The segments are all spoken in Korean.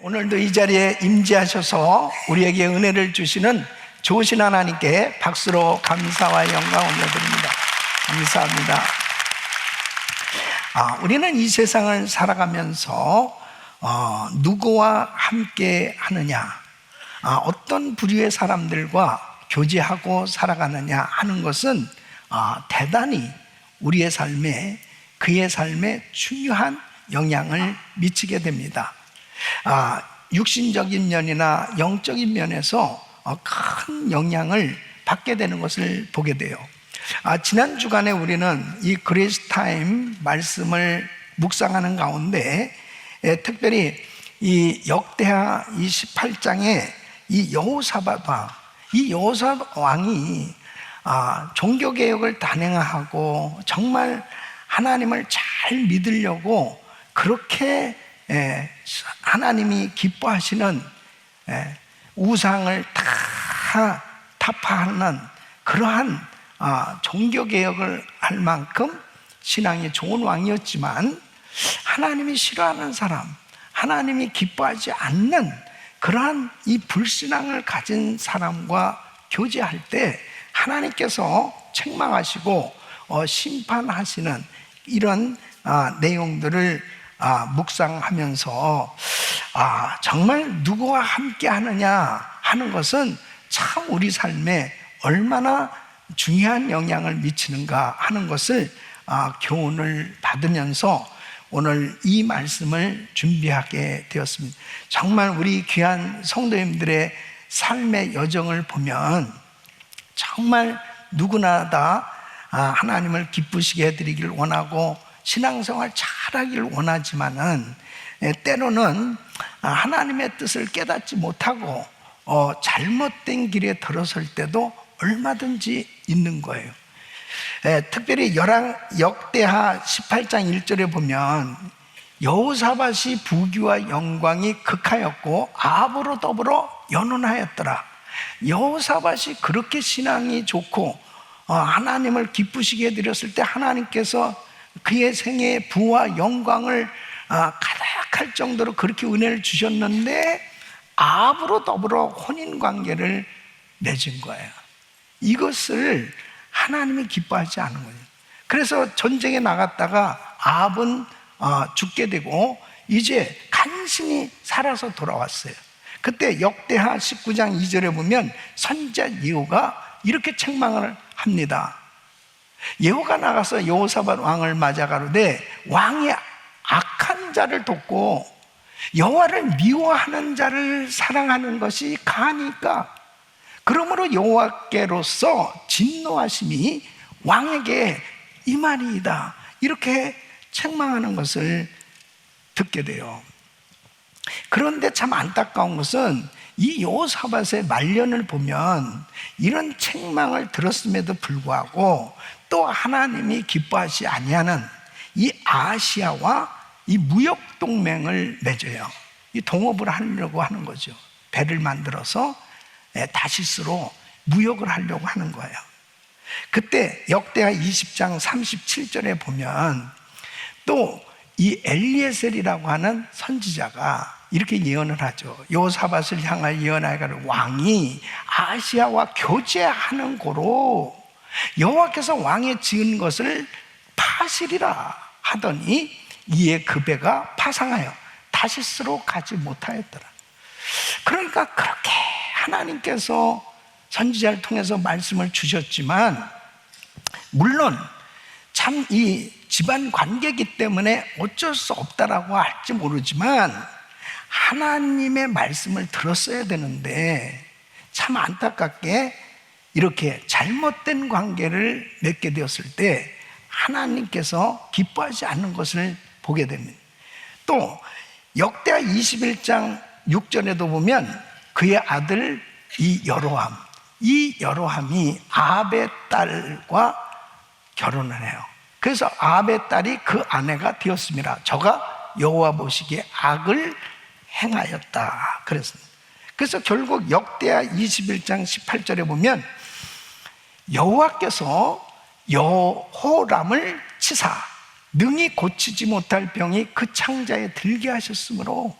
오늘도 이 자리에 임재하셔서 우리에게 은혜를 주시는 좋으신 하나님께 박수로 감사와 영광 올려드립니다. 감사합니다. 우리는 이 세상을 살아가면서 누구와 함께 하느냐, 어떤 부류의 사람들과 교제하고 살아가느냐 하는 것은 대단히 우리의 삶에, 그의 삶에 중요한 영향을 미치게 됩니다. 육신적인 면이나 영적인 면에서 큰 영향을 받게 되는 것을 보게 돼요. 지난 주간에 우리는 이 그레이스 타임 말씀을 묵상하는 가운데 특별히 이 역대하 28장에 이 여호사밧 왕이 종교개혁을 단행하고 정말 하나님을 잘 믿으려고 그렇게 하나님이 기뻐하시는 우상을 다 타파하는 그러한 종교개혁을 할 만큼 신앙이 좋은 왕이었지만, 하나님이 싫어하는 사람, 하나님이 기뻐하지 않는 그러한 이 불신앙을 가진 사람과 교제할 때 하나님께서 책망하시고 심판하시는 이런 내용들을 묵상하면서 정말 누구와 함께 하느냐 하는 것은 참 우리 삶에 얼마나 중요한 영향을 미치는가 하는 것을 교훈을 받으면서 오늘 이 말씀을 준비하게 되었습니다. 정말 우리 귀한 성도님들의 삶의 여정을 보면 정말 누구나 다 하나님을 기쁘시게 해드리길 원하고 신앙생활 잘하기를 원하지만은 때로는 하나님의 뜻을 깨닫지 못하고 잘못된 길에 들어설 때도 얼마든지 있는 거예요. 특별히 역대하 18장 1절에 보면 여호사밧이 부귀와 영광이 극하였고 아합으로 더불어 연혼하였더라. 여호사밧이 그렇게 신앙이 좋고 하나님을 기쁘시게 해드렸을 때 하나님께서 그의 생애에 부와 영광을 가득할 정도로 그렇게 은혜를 주셨는데 아합으로 더불어 혼인관계를 맺은 거예요. 이것을 하나님이 기뻐하지 않은 거예요. 그래서 전쟁에 나갔다가 아합은 죽게 되고 이제 간신히 살아서 돌아왔어요. 그때 역대하 19장 2절에 보면 선지자 예후가 이렇게 책망을 합니다. 예후가 나가서 여호사밧 왕을 맞아 가로되 왕이 악한 자를 돕고 여호와를 미워하는 자를 사랑하는 것이 가하니까 그러므로 여호와께로서 진노하심이 왕에게 임하리이다. 이렇게 책망하는 것을 듣게 돼요. 그런데 참 안타까운 것은 이 여호사밧의 말년을 보면 이런 책망을 들었음에도 불구하고 또 하나님이 기뻐하지 아니하는 이 아시아와 이 무역 동맹을 맺어요. 이 동업을 하려고 하는 거죠. 배를 만들어서 다시스로 무역을 하려고 하는 거예요. 그때 역대하 20장 37절에 보면 또 이 엘리에셀이라고 하는 선지자가 이렇게 예언을 하죠. 여호사밧을 향하여 예언하기를 왕이 아시아와 교제하는 고로 여호와께서 왕에 지은 것을 파시리라 하더니 이에 그 배가 파상하여 다시스로 가지 못하였더라. 그러니까 그렇게 하나님께서 선지자를 통해서 말씀을 주셨지만, 물론 참 이 집안 관계이기 때문에 어쩔 수 없다라고 할지 모르지만 하나님의 말씀을 들었어야 되는데 참 안타깝게 이렇게 잘못된 관계를 맺게 되었을 때 하나님께서 기뻐하지 않는 것을 보게 됩니다. 또 역대하 21장 6절에도 보면 그의 아들 이 여로함이 아합의 딸과 결혼을 해요. 그래서 아합의 딸이 그 아내가 되었습니다. 저가 여호와 보시기에 악을 행하였다 그랬습니다. 그래서 결국 역대하 21장 18절에 보면 여호와께서 여호람을 치사 능히 고치지 못할 병이 그 창자에 들게 하셨으므로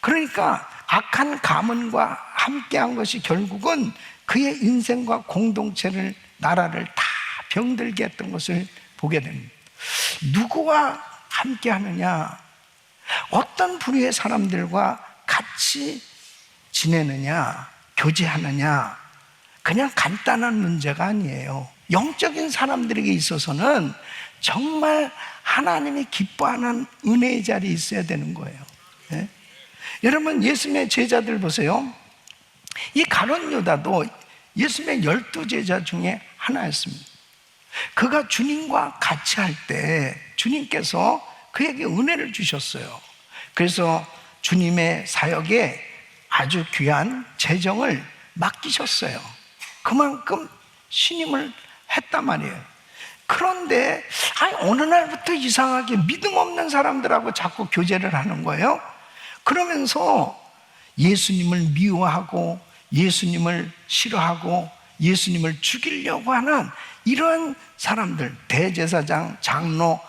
그러니까 악한 가문과 함께한 것이 결국은 그의 인생과 공동체를, 나라를 다 병들게 했던 것을 보게 됩니다. 누구와 함께하느냐, 어떤 부류의 사람들과 같이 지내느냐, 교제하느냐, 그냥 간단한 문제가 아니에요. 영적인 사람들에게 있어서는 정말 하나님이 기뻐하는 은혜의 자리에 있어야 되는 거예요. 네? 여러분, 예수님의 제자들 보세요. 이 가룟 유다도 예수님의 12제자 중에 하나였습니다. 그가 주님과 같이 할 때 주님께서 그에게 은혜를 주셨어요. 그래서 주님의 사역에 아주 귀한 재정을 맡기셨어요. 그만큼 신임을 했단 말이에요. 그런데 어느 날부터 이상하게 믿음 없는 사람들하고 자꾸 교제를 하는 거예요. 그러면서 예수님을 미워하고 예수님을 싫어하고 예수님을 죽이려고 하는 이런 사람들, 대제사장, 장로,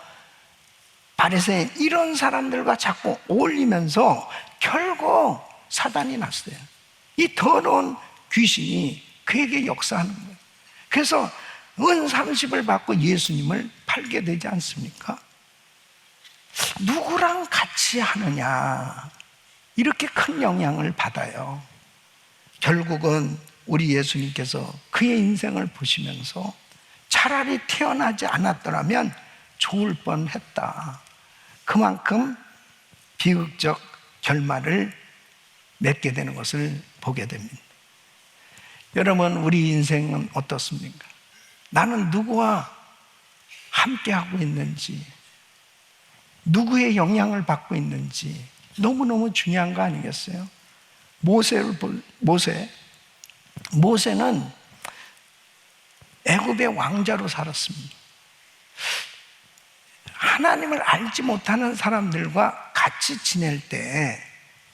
바리새인, 이런 사람들과 자꾸 어울리면서 결국 사단이 났어요. 이 더러운 귀신이 그에게 역사하는 거예요. 그래서 은 30을 받고 예수님을 팔게 되지 않습니까? 누구랑 같이 하느냐, 이렇게 큰 영향을 받아요. 결국은 우리 예수님께서 그의 인생을 보시면서 차라리 태어나지 않았더라면 좋을 뻔했다, 그만큼 비극적 결말을 맺게 되는 것을 보게 됩니다. 여러분, 우리 인생은 어떻습니까? 나는 누구와 함께하고 있는지, 누구의 영향을 받고 있는지 너무너무 중요한 거 아니겠어요? 모세는 애굽의 왕자로 살았습니다. 하나님을 알지 못하는 사람들과 같이 지낼 때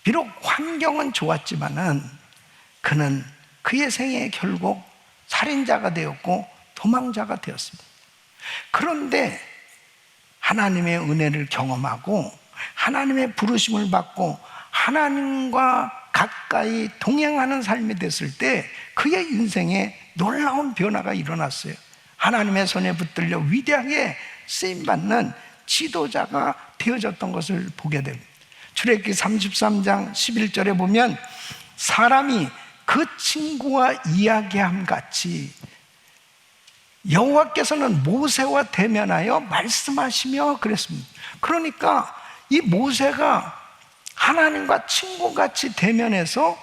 비록 환경은 좋았지만은 그는 그의 생애에 결국 살인자가 되었고 도망자가 되었습니다. 그런데 하나님의 은혜를 경험하고 하나님의 부르심을 받고 하나님과 가까이 동행하는 삶이 됐을 때 그의 인생에 놀라운 변화가 일어났어요. 하나님의 손에 붙들려 위대하게 쓰임받는 지도자가 되어졌던 것을 보게 됩니다. 출애굽기 33장 11절에 보면 사람이 그 친구와 이야기함 같이 여호와께서는 모세와 대면하여 말씀하시며 그랬습니다. 그러니까 이 모세가 하나님과 친구같이 대면해서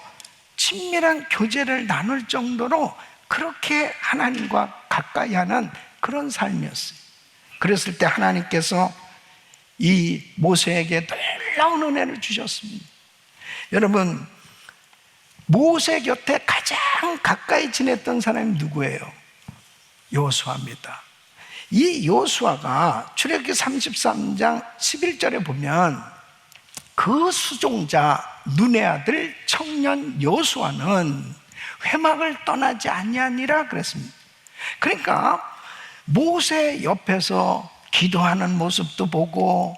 친밀한 교제를 나눌 정도로 그렇게 하나님과 가까이 하는 그런 삶이었어요. 그랬을 때 하나님께서 이 모세에게 놀라운 은혜를 주셨습니다. 여러분, 모세 곁에 가장 가까이 지냈던 사람이 누구예요? 여호수아입니다. 이 여호수아가 출애굽기 33장 11절에 보면 그 수종자 눈의 아들 청년 여호수아는 회막을 떠나지 아니하니라 그랬습니다. 그러니까 모세 옆에서 기도하는 모습도 보고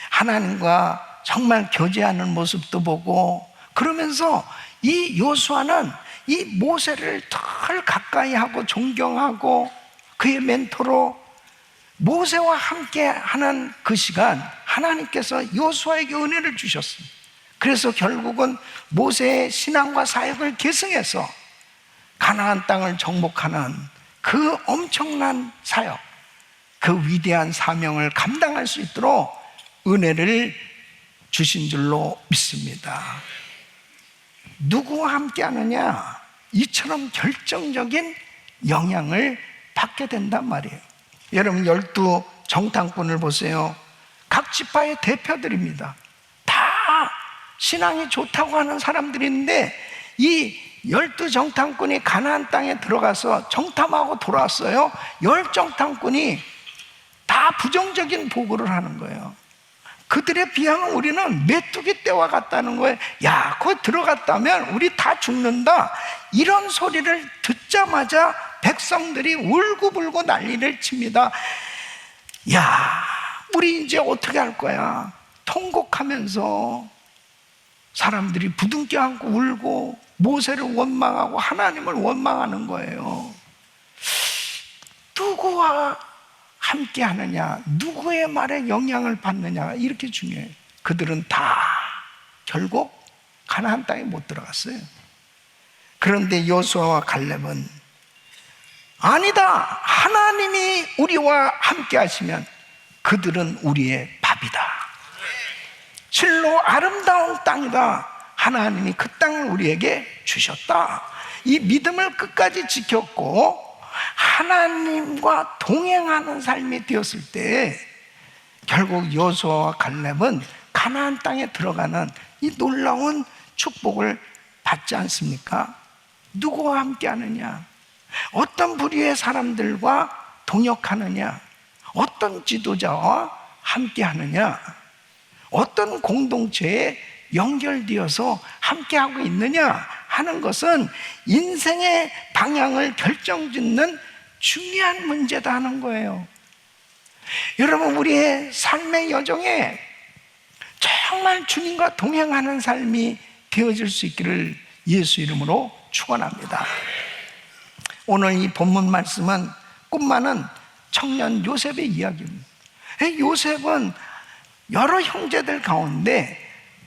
하나님과 정말 교제하는 모습도 보고 그러면서 이 여호수아는 이 모세를 덜 가까이 하고 존경하고 그의 멘토로 모세와 함께 하는 그 시간 하나님께서 여호수아에게 은혜를 주셨습니다. 그래서 결국은 모세의 신앙과 사역을 계승해서 가나안 땅을 정복하는 그 엄청난 사역, 그 위대한 사명을 감당할 수 있도록 은혜를 주신 줄로 믿습니다. 누구와 함께 하느냐, 이처럼 결정적인 영향을 받게 된단 말이에요. 여러분, 12 정탐꾼을 보세요. 각 지파의 대표들입니다. 다 신앙이 좋다고 하는 사람들인데 이 12 정탐꾼이 가나안 땅에 들어가서 정탐하고 돌아왔어요. 10 정탐꾼이 다 부정적인 보고를 하는 거예요. 그들에 비하면 우리는 메뚜기 떼와 같다는 거예요. 야, 거기 들어갔다면 우리 다 죽는다. 이런 소리를 듣자마자 백성들이 울고불고 난리를 칩니다. 야, 우리 이제 어떻게 할 거야? 통곡하면서 사람들이 부둥켜 안고 울고 모세를 원망하고 하나님을 원망하는 거예요. 누구와 함께 하느냐, 누구의 말에 영향을 받느냐가 이렇게 중요해요. 그들은 다 결국 가나안 땅에 못 들어갔어요. 그런데 여호수아와 갈렙은 아니다, 하나님이 우리와 함께 하시면 그들은 우리의 밥이다. 실로 아름다운 땅이다. 하나님이 그 땅을 우리에게 주셨다. 이 믿음을 끝까지 지켰고 하나님과 동행하는 삶이 되었을 때 결국 여호수아와 갈렙은 가나안 땅에 들어가는 이 놀라운 축복을 받지 않습니까? 누구와 함께 하느냐, 어떤 부류의 사람들과 동역하느냐, 어떤 지도자와 함께 하느냐, 어떤 공동체에 연결되어서 함께하고 있느냐 하는 것은 인생의 방향을 결정짓는 중요한 문제다 하는 거예요. 여러분, 우리의 삶의 여정에 정말 주님과 동행하는 삶이 되어질 수 있기를 예수 이름으로 축원합니다. 오늘 이 본문 말씀은 꿈 많은 청년 요셉의 이야기입니다. 요셉은 여러 형제들 가운데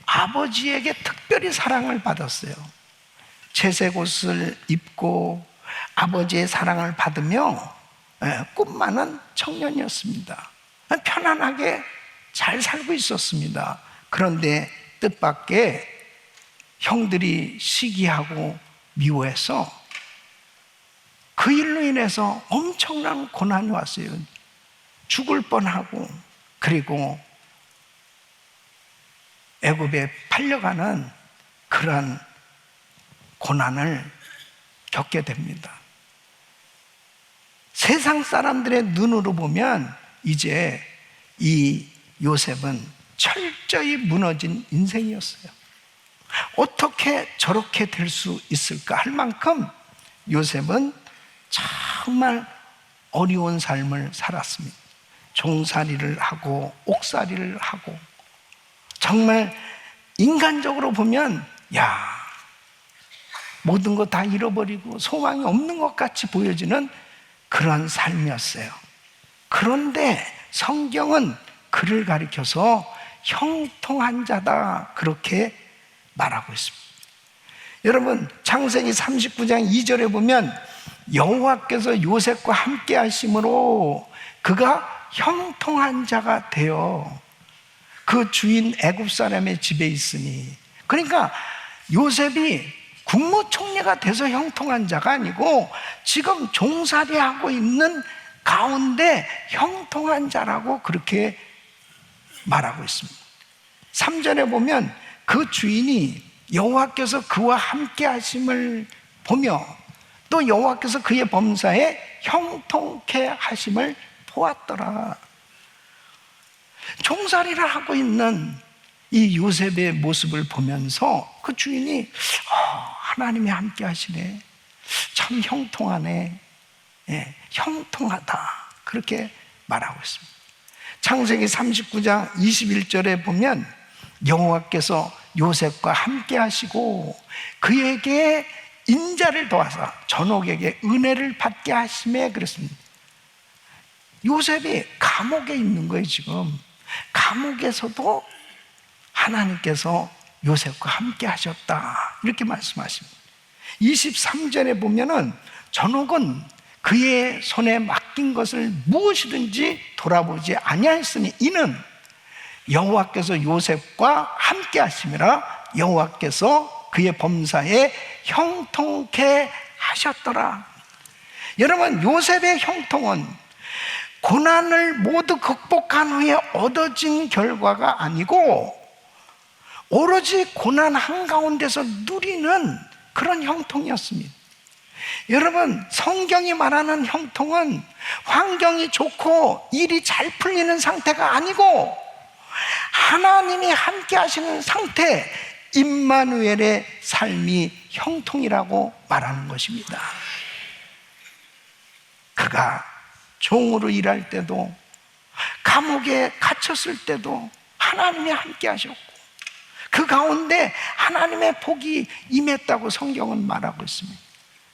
아버지에게 특별히 사랑을 받았어요. 채색 옷을 입고 아버지의 사랑을 받으며 꿈 많은 청년이었습니다. 편안하게 잘 살고 있었습니다. 그런데 뜻밖의 형들이 시기하고 미워해서 그 일로 인해서 엄청난 고난이 왔어요. 죽을 뻔하고, 그리고 애굽에 팔려가는 그러한 고난을 겪게 됩니다. 세상 사람들의 눈으로 보면 이제 이 요셉은 철저히 무너진 인생이었어요. 어떻게 저렇게 될 수 있을까 할 만큼 요셉은 정말 어려운 삶을 살았습니다. 종살이를 하고 옥살이를 하고, 정말 인간적으로 보면 모든 거 다 잃어버리고 소망이 없는 것 같이 보여지는 그런 삶이었어요. 그런데 성경은 그를 가리켜서 형통한 자다, 그렇게 말하고 있습니다. 여러분, 창세기 39장 2절에 보면 여호와께서 요셉과 함께 하심으로 그가 형통한 자가 되어 그 주인 애굽 사람의 집에 있으니, 그러니까 요셉이 국무총리가 돼서 형통한 자가 아니고 지금 종살이하고 있는 가운데 형통한 자라고 그렇게 말하고 있습니다. 3절에 보면 그 주인이 여호와께서 그와 함께 하심을 보며 또 여호와께서 그의 범사에 형통케 하심을 보았더라. 종살이를 하고 있는 이 요셉의 모습을 보면서 그 주인이 하나님이 함께 하시네, 참 형통하네, 형통하다, 그렇게 말하고 있습니다. 창세기 39장 21절에 보면 여호와께서 요셉과 함께 하시고 그에게 인자를 도와서 전옥에게 은혜를 받게 하심에 그랬습니다. 요셉이 감옥에 있는 거예요. 지금 감옥에서도 하나님께서 요셉과 함께 하셨다, 이렇게 말씀하십니다. 23절에 보면은 전옥은 그의 손에 맡긴 것을 무엇이든지 돌아보지 아니하였으니 이는 여호와께서 요셉과 함께 하심이라, 여호와께서 그의 범사에 형통케 하셨더라. 여러분, 요셉의 형통은 고난을 모두 극복한 후에 얻어진 결과가 아니고 오로지 고난 한가운데서 누리는 그런 형통이었습니다. 여러분, 성경이 말하는 형통은 환경이 좋고 일이 잘 풀리는 상태가 아니고 하나님이 함께 하시는 상태, 임마누엘의 삶이 형통이라고 말하는 것입니다. 그가 종으로 일할 때도, 감옥에 갇혔을 때도 하나님이 함께 하셨고, 그 가운데 하나님의 복이 임했다고 성경은 말하고 있습니다.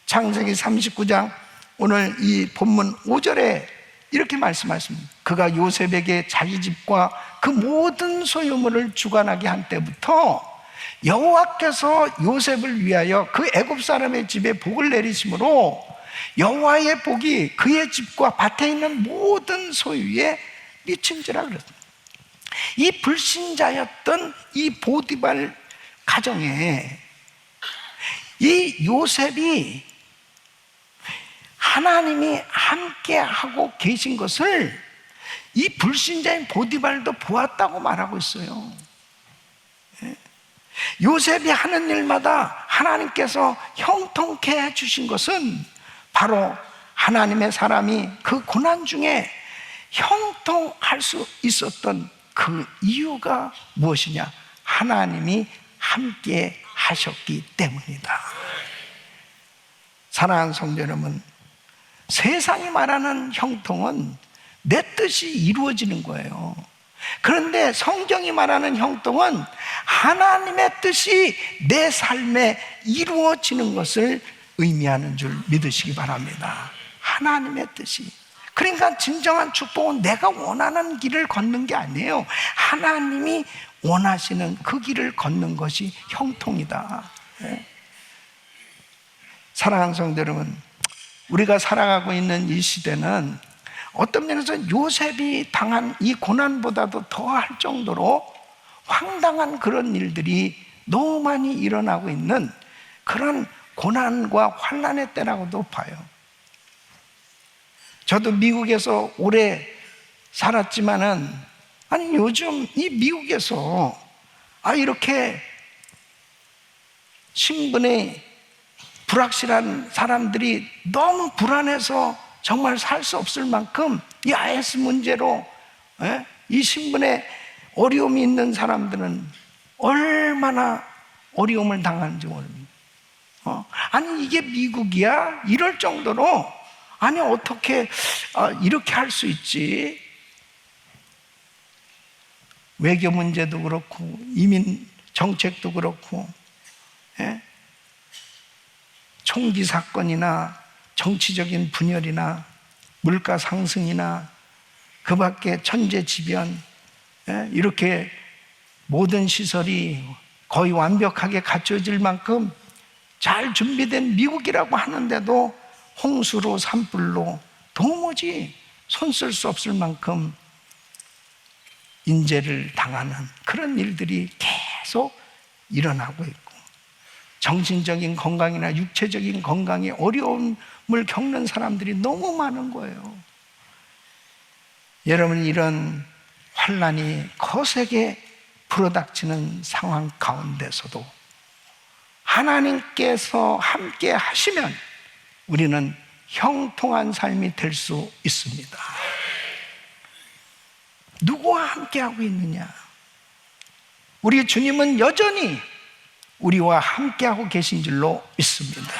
창세기 39장 오늘 이 본문 5절에 이렇게 말씀하십니다. 그가 요셉에게 자기 집과 그 모든 소유물을 주관하게 한 때부터 여호와께서 요셉을 위하여 그 애굽 사람의 집에 복을 내리심으로 여호와의 복이 그의 집과 밭에 있는 모든 소유에 미친지라 그랬습니다. 이 불신자였던 이 보디발 가정에 이 요셉이 하나님이 함께하고 계신 것을 이 불신자인 보디발도 보았다고 말하고 있어요. 요셉이 하는 일마다 하나님께서 형통케 해주신 것은 바로 하나님의 사람이 그 고난 중에 형통할 수 있었던 그 이유가 무엇이냐? 하나님이 함께 하셨기 때문이다. 사랑하는 성도 여러분, 세상이 말하는 형통은 내 뜻이 이루어지는 거예요. 그런데 성경이 말하는 형통은 하나님의 뜻이 내 삶에 이루어지는 것을 의미하는 줄 믿으시기 바랍니다. 하나님의 뜻이. 그러니까 진정한 축복은 내가 원하는 길을 걷는 게 아니에요. 하나님이 원하시는 그 길을 걷는 것이 형통이다. 사랑하는 성도 여러분, 우리가 살아가고 있는 이 시대는 어떤 면에서 요셉이 당한 이 고난보다도 더할 정도로 황당한 그런 일들이 너무 많이 일어나고 있는 그런 고난과 환난의 때라고도 봐요. 저도 미국에서 오래 살았지만은 아니 요즘 이 미국에서 이렇게 신분이 불확실한 사람들이 너무 불안해서 정말 살 수 없을 만큼 이 IS 문제로 이 신분에 어려움이 있는 사람들은 얼마나 어려움을 당하는지 모릅니다. 아니 이게 미국이야? 이럴 정도로 아니 어떻게 이렇게 할 수 있지? 외교 문제도 그렇고 이민 정책도 그렇고 총기 사건이나 정치적인 분열이나 물가 상승이나 그 밖에 천재지변 이렇게 모든 시설이 거의 완벽하게 갖춰질 만큼 잘 준비된 미국이라고 하는데도 홍수로 산불로 도무지 손 쓸 수 없을 만큼 인재를 당하는 그런 일들이 계속 일어나고 있고 정신적인 건강이나 육체적인 건강에 어려움을 겪는 사람들이 너무 많은 거예요. 여러분, 이런 환난이 거세게 불어닥치는 상황 가운데서도 하나님께서 함께 하시면 우리는 형통한 삶이 될 수 있습니다. 누구와 함께하고 있느냐? 우리 주님은 여전히 우리와 함께하고 계신 줄로 믿습니다.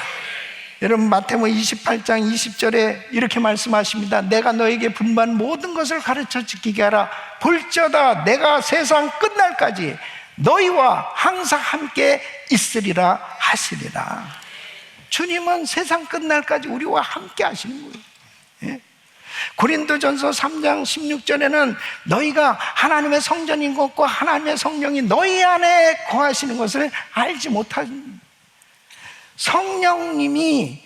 여러분, 마태복음 28장 20절에 이렇게 말씀하십니다. 내가 너에게 분부한 모든 것을 가르쳐 지키게 하라. 볼지어다 내가 세상 끝날까지 너희와 항상 함께 있으리라 하시리라. 주님은 세상 끝날까지 우리와 함께 하시는 거예요. 고린도전서 3장 16절에는 너희가 하나님의 성전인 것과 하나님의 성령이 너희 안에 거하시는 것을 알지 못한 성령님이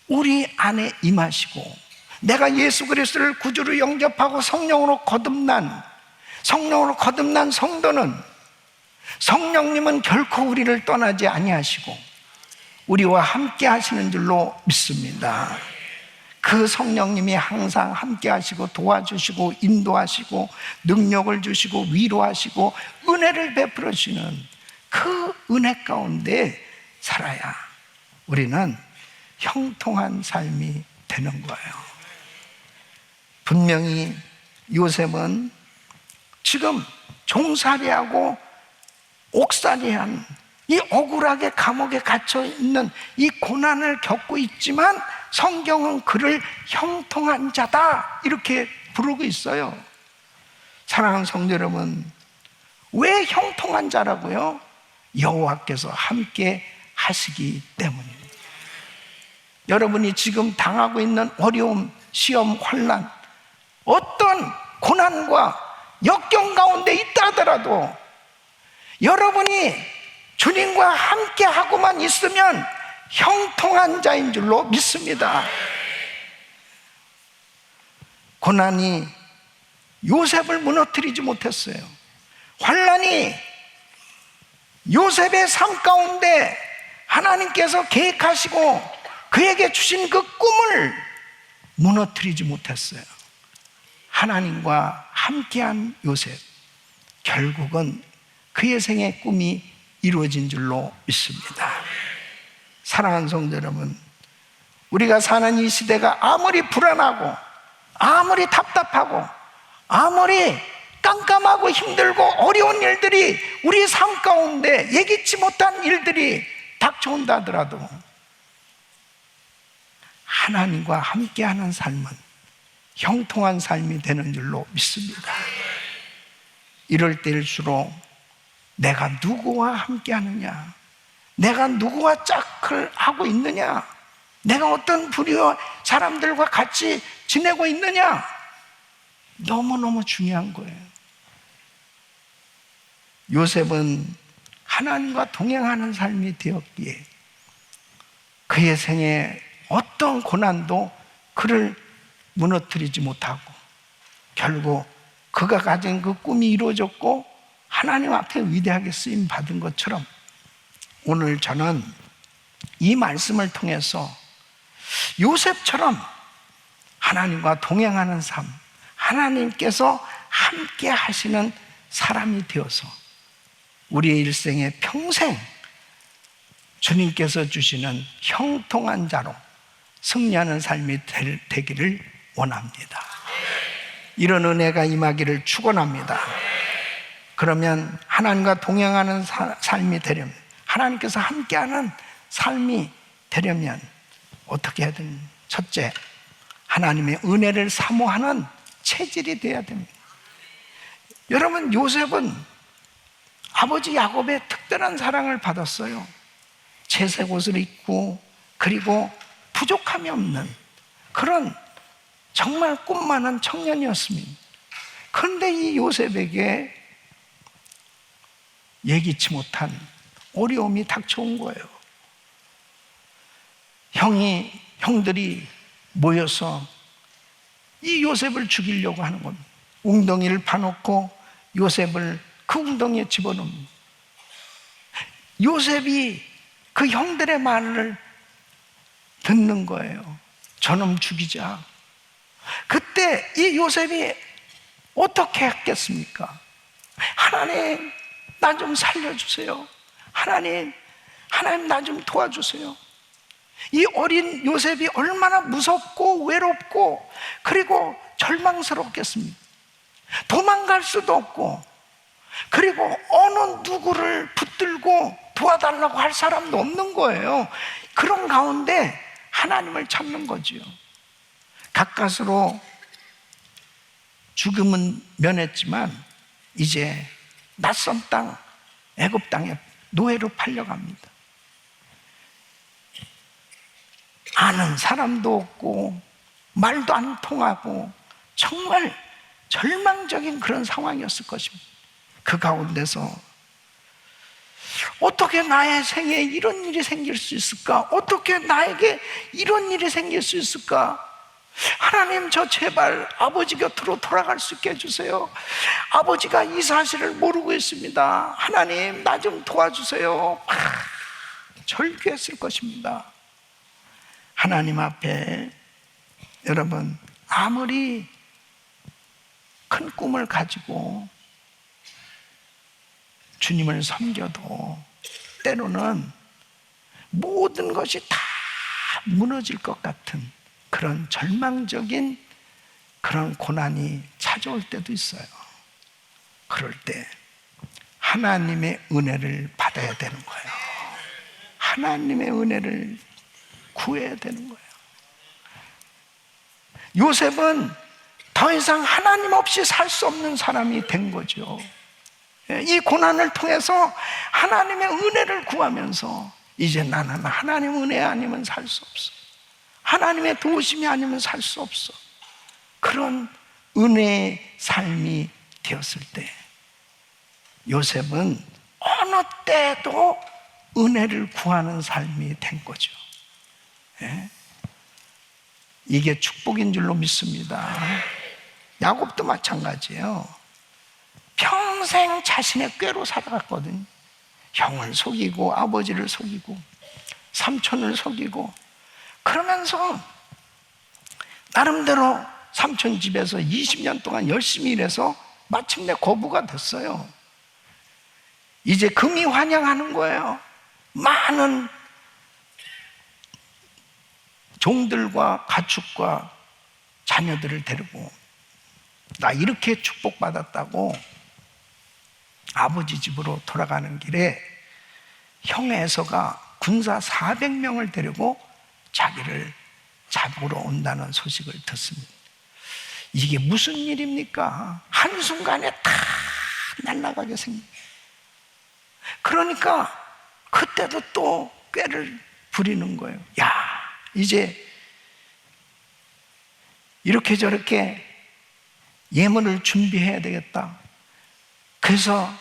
우리 안에 임하시고 내가 예수 그리스도를 구주로 영접하고 성령으로 거듭난 성도는 성령님은 결코 우리를 떠나지 아니하시고 우리와 함께 하시는 줄로 믿습니다. 그 성령님이 항상 함께 하시고 도와주시고 인도하시고 능력을 주시고 위로하시고 은혜를 베풀어 주시는 그 은혜 가운데 살아야 우리는 형통한 삶이 되는 거예요. 분명히 요셉은 지금 종살이하고 옥살이한 이 억울하게 감옥에 갇혀 있는 이 고난을 겪고 있지만 성경은 그를 형통한 자다 이렇게 부르고 있어요. 사랑하는 성도 여러분, 왜 형통한 자라고요? 여호와께서 함께 하시기 때문입니다. 여러분이 지금 당하고 있는 어려움, 시험, 환난, 어떤 고난과 역경 가운데 있다 하더라도 여러분이 주님과 함께 하고만 있으면 형통한 자인 줄로 믿습니다. 고난이 요셉을 무너뜨리지 못했어요. 환난이 요셉의 삶 가운데 하나님께서 계획하시고 그에게 주신 그 꿈을 무너뜨리지 못했어요. 하나님과 함께한 요셉, 결국은 그의 생의 꿈이 이루어진 줄로 믿습니다. 사랑하는 성도 여러분, 우리가 사는 이 시대가 아무리 불안하고 아무리 답답하고 아무리 깜깜하고 힘들고 어려운 일들이 우리 삶 가운데 예기치 못한 일들이 닥쳐온다 하더라도 하나님과 함께하는 삶은 형통한 삶이 되는 줄로 믿습니다. 이럴 때일수록 내가 누구와 함께하느냐, 내가 누구와 짝을 하고 있느냐, 내가 어떤 부류의 사람들과 같이 지내고 있느냐, 너무너무 중요한 거예요. 요셉은 하나님과 동행하는 삶이 되었기에 그의 생에 어떤 고난도 그를 무너뜨리지 못하고 결국 그가 가진 그 꿈이 이루어졌고 하나님 앞에 위대하게 쓰임 받은 것처럼 오늘 저는 이 말씀을 통해서 요셉처럼 하나님과 동행하는 삶, 하나님께서 함께 하시는 사람이 되어서 우리의 일생에 평생 주님께서 주시는 형통한 자로 승리하는 삶이 되기를 원합니다. 이런 은혜가 임하기를 축원합니다. 그러면 하나님과 동행하는 삶이 되려면, 하나님께서 함께하는 삶이 되려면 어떻게 해야 됩니까? 첫째, 하나님의 은혜를 사모하는 체질이 되어야 됩니다. 여러분, 요셉은 아버지 야곱의 특별한 사랑을 받았어요. 채색 옷을 입고 그리고 부족함이 없는 그런 정말 꿈 많은 청년이었습니다. 그런데 이 요셉에게 예기치 못한 어려움이 닥쳐온 거예요. 형들이 모여서 이 요셉을 죽이려고 하는 겁니다. 웅덩이를 파놓고 요셉을 그 웅덩이에 집어넣습니다. 요셉이 그 형들의 말을 듣는 거예요. 저놈 죽이자. 그때 이 요셉이 어떻게 했겠습니까? 하나님, 나 좀 살려주세요. 하나님 나 좀 도와주세요. 이 어린 요셉이 얼마나 무섭고 외롭고 그리고 절망스럽겠습니까? 도망갈 수도 없고 그리고 어느 누구를 붙들고 도와달라고 할 사람도 없는 거예요. 그런 가운데 하나님을 찾는 거지요. 가까스로 죽음은 면했지만 이제 낯선 땅 애굽 땅에 노예로 팔려갑니다. 아는 사람도 없고 말도 안 통하고 정말 절망적인 그런 상황이었을 것입니다. 그 가운데서 어떻게 나의 생에 이런 일이 생길 수 있을까? 어떻게 나에게 이런 일이 생길 수 있을까? 하나님, 저 제발 아버지 곁으로 돌아갈 수 있게 해주세요. 아버지가 이 사실을 모르고 있습니다. 하나님, 나 좀 도와주세요. 절규했을 것입니다. 하나님 앞에 여러분, 아무리 큰 꿈을 가지고 주님을 섬겨도 때로는 모든 것이 다 무너질 것 같은 그런 절망적인 그런 고난이 찾아올 때도 있어요. 그럴 때 하나님의 은혜를 받아야 되는 거예요. 하나님의 은혜를 구해야 되는 거예요. 요셉은 더 이상 하나님 없이 살 수 없는 사람이 된 거죠. 이 고난을 통해서 하나님의 은혜를 구하면서 이제 나는 하나님 은혜 아니면 살 수 없어, 하나님의 도우심이 아니면 살 수 없어, 그런 은혜의 삶이 되었을 때 요셉은 어느 때도 은혜를 구하는 삶이 된 거죠. 이게 축복인 줄로 믿습니다. 야곱도 마찬가지예요. 평생 자신의 꾀로 살아갔거든요. 형을 속이고 아버지를 속이고 삼촌을 속이고 그러면서 나름대로 삼촌 집에서 20년 동안 열심히 일해서 마침내 거부가 됐어요. 이제 금이 환영하는 거예요. 많은 종들과 가축과 자녀들을 데리고 나 이렇게 축복받았다고 아버지 집으로 돌아가는 길에 형 에서가 군사 400명을 데리고 자기를 잡으러 온다는 소식을 듣습니다. 이게 무슨 일입니까? 한순간에 다 날아가게 생깁니다. 그러니까 그때도 또 꾀를 부리는 거예요. 야, 이제 이렇게 저렇게 예물을 준비해야 되겠다. 그래서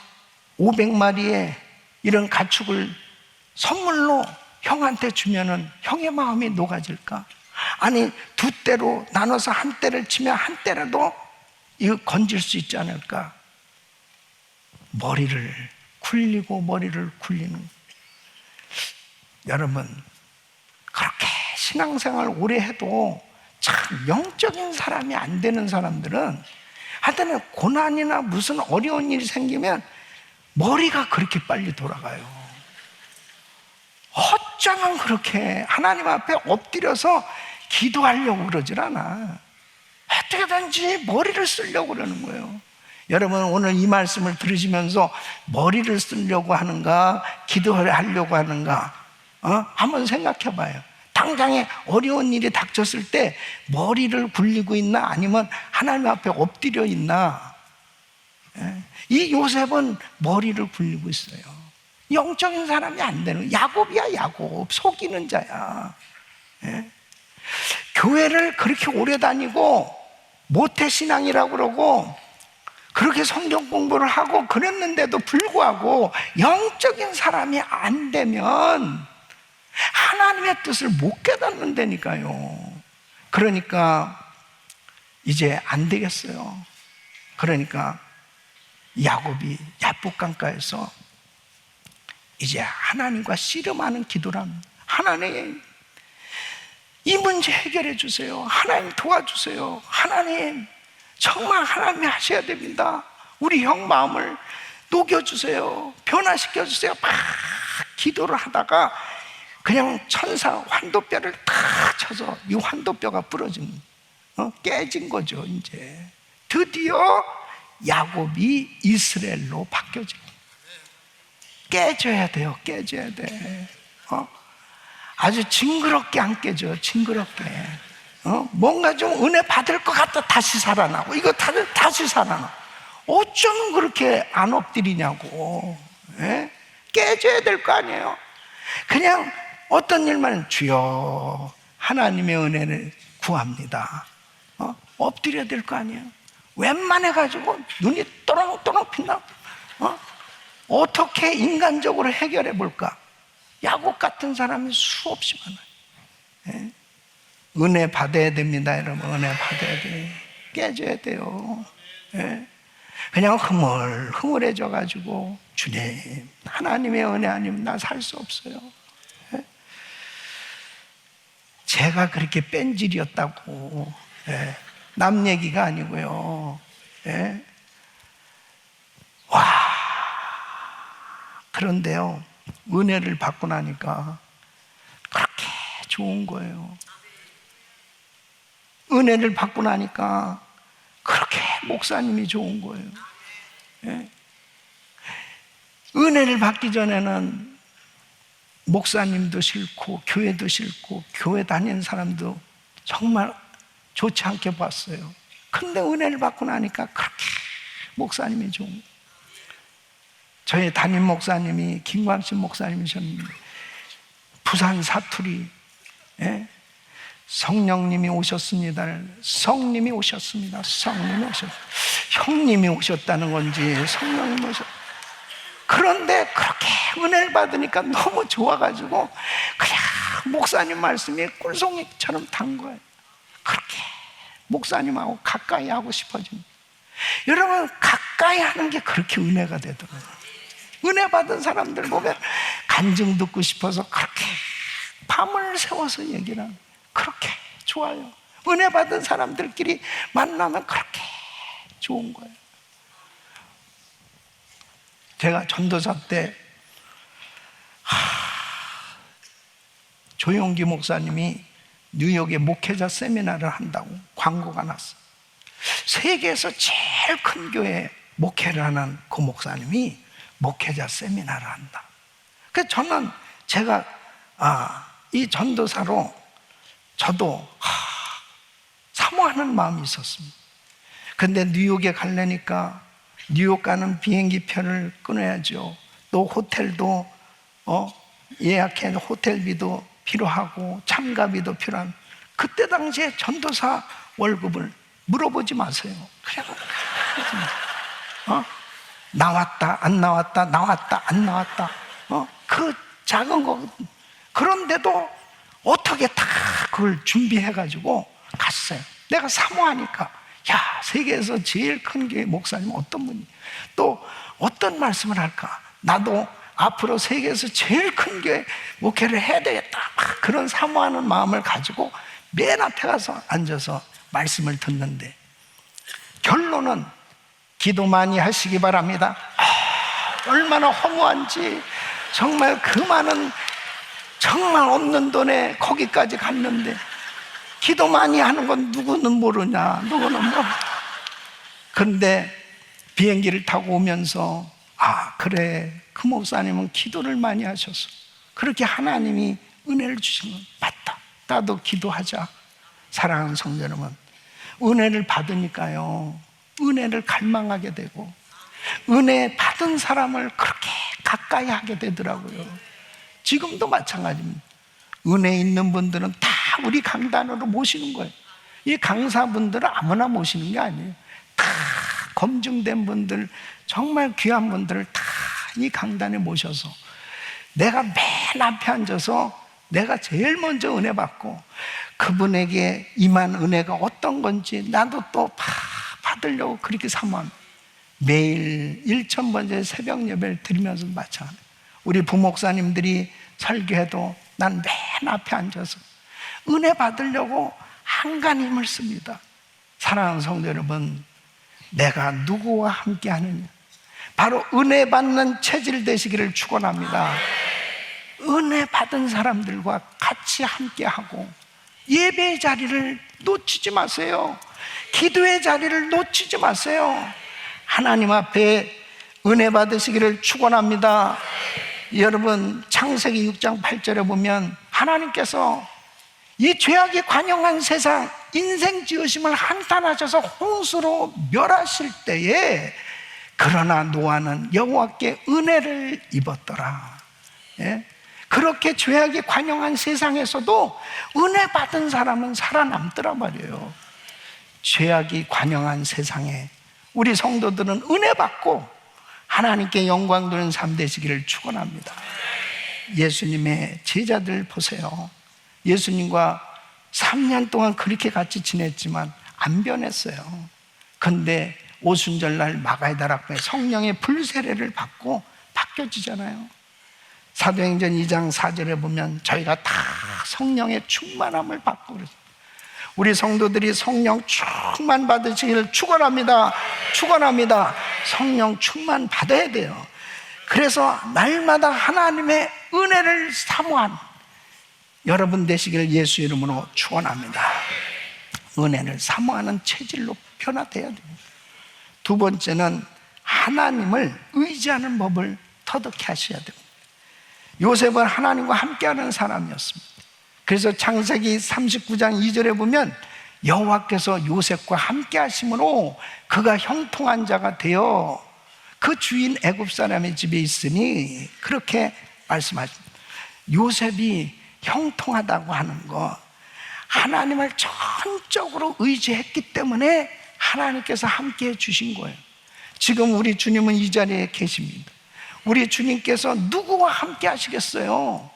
500마리의 이런 가축을 선물로 형한테 주면은 형의 마음이 녹아질까? 아니, 두 때로 나눠서 한 때를 치면 한 때라도 이거 건질 수 있지 않을까? 머리를 굴리고 머리를 굴리는. 여러분, 그렇게 신앙생활 오래 해도 참 영적인 사람이 안 되는 사람들은 하여튼 고난이나 무슨 어려운 일이 생기면 머리가 그렇게 빨리 돌아가요. 어쩌면 그렇게 하나님 앞에 엎드려서 기도하려고 그러질 않아. 어떻게든지 머리를 쓰려고 그러는 거예요. 여러분, 오늘 이 말씀을 들으시면서 머리를 쓰려고 하는가, 기도를 하려고 하는가, 한번 생각해 봐요. 당장에 어려운 일이 닥쳤을 때 머리를 굴리고 있나, 아니면 하나님 앞에 엎드려 있나. 이 요셉은 머리를 굴리고 있어요. 영적인 사람이 안 되는, 야곱이야, 야곱. 속이는 자야. 교회를 그렇게 오래 다니고 모태신앙이라고 그러고 그렇게 성경 공부를 하고 그랬는데도 불구하고 영적인 사람이 안 되면 하나님의 뜻을 못 깨닫는다니까요. 그러니까 이제 안 되겠어요. 그러니까 야곱이 야복강가에서 이제 하나님과 씨름하는 기도를 합니다. 하나님, 이 문제 해결해 주세요. 하나님 도와주세요. 하나님, 정말 하나님이 하셔야 됩니다. 우리 형 마음을 녹여주세요. 변화시켜주세요. 막 기도를 하다가 그냥 천사 환도뼈를 탁 쳐서 이 환도뼈가 부러진, 깨진 거죠. 이제 드디어 야곱이 이스라엘로 바뀌어진 거예요. 깨져야 돼요. 깨져야 돼. 아주 징그럽게 안 깨져. 징그럽게. 뭔가 좀 은혜 받을 것 같다 다시 살아나고, 이거 다시 살아나. 어쩌면 그렇게 안 엎드리냐고. 깨져야 될 거 아니에요. 그냥 어떤 일만, 주여 하나님의 은혜를 구합니다. 엎드려야 될 거 아니에요. 웬만해가지고 눈이 또롱또롱 빛나. 어떻게 인간적으로 해결해 볼까? 야곱 같은 사람이 수없이 많아요. 은혜 받아야 됩니다, 여러분. 은혜 받아야 돼요. 깨져야 돼요. 그냥 흐물해져 가지고 주님, 하나님의 은혜 아니면 나 살 수 없어요. 제가 그렇게 뺀질이었다고. 남 얘기가 아니고요. 와, 그런데요, 은혜를 받고 나니까 그렇게 좋은 거예요. 은혜를 받고 나니까 그렇게 목사님이 좋은 거예요. 은혜를 받기 전에는 목사님도 싫고 교회도 싫고 교회 다니는 사람도 정말 좋지 않게 봤어요. 근데 은혜를 받고 나니까 그렇게 목사님이 좋은 거예요. 저희 담임 목사님이 김광신 목사님이셨는데 부산 사투리, 예? 성령님이 오셨습니다. 성님이 오셨습니다. 성님이 오셨습니다. 형님이 오셨다는 건지 성령님이 오셨. 그런데 그렇게 은혜를 받으니까 너무 좋아가지고 그냥 목사님 말씀이 꿀송이처럼 단 거예요. 그렇게 목사님하고 가까이 하고 싶어집니다. 여러분, 가까이 하는 게 그렇게 은혜가 되더라고요. 은혜 받은 사람들 보면 간증 듣고 싶어서 그렇게 밤을 새워서 얘기를 하는, 그렇게 좋아요. 은혜 받은 사람들끼리 만나면 그렇게 좋은 거예요. 제가 전도사 때 조용기 목사님이 뉴욕에 목회자 세미나를 한다고 광고가 났어요. 세계에서 제일 큰 교회 목회를 하는 그 목사님이 목회자 세미나를 한다. 그래서 저는 제가 이 전도사로 저도 사모하는 마음이 있었습니다. 근데 뉴욕에 가려니까 뉴욕 가는 비행기 표를 끊어야죠. 또 호텔도 예약해 호텔비도 필요하고 참가비도 필요한, 그때 당시에 전도사 월급을 물어보지 마세요. 그냥 나왔다 안 나왔다, 나왔다 안 나왔다, 그 작은 거. 그런데도 어떻게 다 그걸 준비해가지고 갔어요. 내가 사모하니까, 야, 세계에서 제일 큰 교회 목사님 어떤 분이 또 어떤 말씀을 할까, 나도 앞으로 세계에서 제일 큰 교회 목회를 해야 되겠다, 그런 사모하는 마음을 가지고 맨 앞에 가서 앉아서 말씀을 듣는데, 결론은 기도 많이 하시기 바랍니다. 얼마나 허무한지. 정말 그 많은, 정말 없는 돈에 거기까지 갔는데 기도 많이 하는 건 누구는 모르냐, 누구는 모르냐. 그런데 비행기를 타고 오면서 그래, 그 목사님은 기도를 많이 하셔서 그렇게 하나님이 은혜를 주신 건 맞다, 나도 기도하자. 사랑하는 성도 여러분, 은혜를 받으니까요, 은혜를 갈망하게 되고 은혜 받은 사람을 그렇게 가까이 하게 되더라고요. 지금도 마찬가지입니다. 은혜 있는 분들은 다 우리 강단으로 모시는 거예요. 이 강사분들은 아무나 모시는 게 아니에요. 다 검증된 분들, 정말 귀한 분들을 다 이 강단에 모셔서 내가 맨 앞에 앉아서 내가 제일 먼저 은혜 받고 그분에게 임한 은혜가 어떤 건지 나도 또 받으려고 그렇게 사모합니다. 매일 1000번째 새벽 예배를 드리면서 마찬가지예요. 우리 부목사님들이 설교해도 난 맨 앞에 앉아서 은혜 받으려고 한간히 힘을 씁니다. 사랑하는 성도 여러분, 내가 누구와 함께 하느냐, 바로 은혜 받는 체질 되시기를 축원합니다. 은혜 받은 사람들과 같이 함께하고 예배의 자리를 놓치지 마세요. 기도의 자리를 놓치지 마세요. 하나님 앞에 은혜 받으시기를 축원합니다. 여러분, 창세기 6장 8절에 보면 하나님께서 이 죄악이 관영한 세상, 인생 지으심을 한탄하셔서 홍수로 멸하실 때에, 그러나 노아는 여호와께 은혜를 입었더라. 예? 그렇게 죄악이 관영한 세상에서도 은혜 받은 사람은 살아남더라 말이에요. 죄악이 관영한 세상에 우리 성도들은 은혜 받고 하나님께 영광 돌리는 삶 되시기를 축원합니다. 예수님의 제자들 보세요. 예수님과 3년 동안 그렇게 같이 지냈지만 안 변했어요. 그런데 오순절날 마가다락방에 성령의 불세례를 받고 바뀌어지잖아요. 사도행전 2장 4절에 보면 저희가 다 성령의 충만함을 받고 그러죠. 우리 성도들이 성령 충만 받으시기를 축원합니다. 축원합니다. 성령 충만 받아야 돼요. 그래서 날마다 하나님의 은혜를 사모한 여러분 되시기를 예수 이름으로 축원합니다. 은혜를 사모하는 체질로 변화돼야 됩니다. 두 번째는 하나님을 의지하는 법을 터득해 하셔야 됩니다. 요셉은 하나님과 함께하는 사람이었습니다. 그래서 창세기 39장 2절에 보면 여호와께서 요셉과 함께 하심으로 그가 형통한 자가 되어 그 주인 애굽 사람의 집에 있으니 그렇게 말씀하십니다. 요셉이 형통하다고 하는 거, 하나님을 전적으로 의지했기 때문에 하나님께서 함께 해주신 거예요. 지금 우리 주님은 이 자리에 계십니다. 우리 주님께서 누구와 함께 하시겠어요?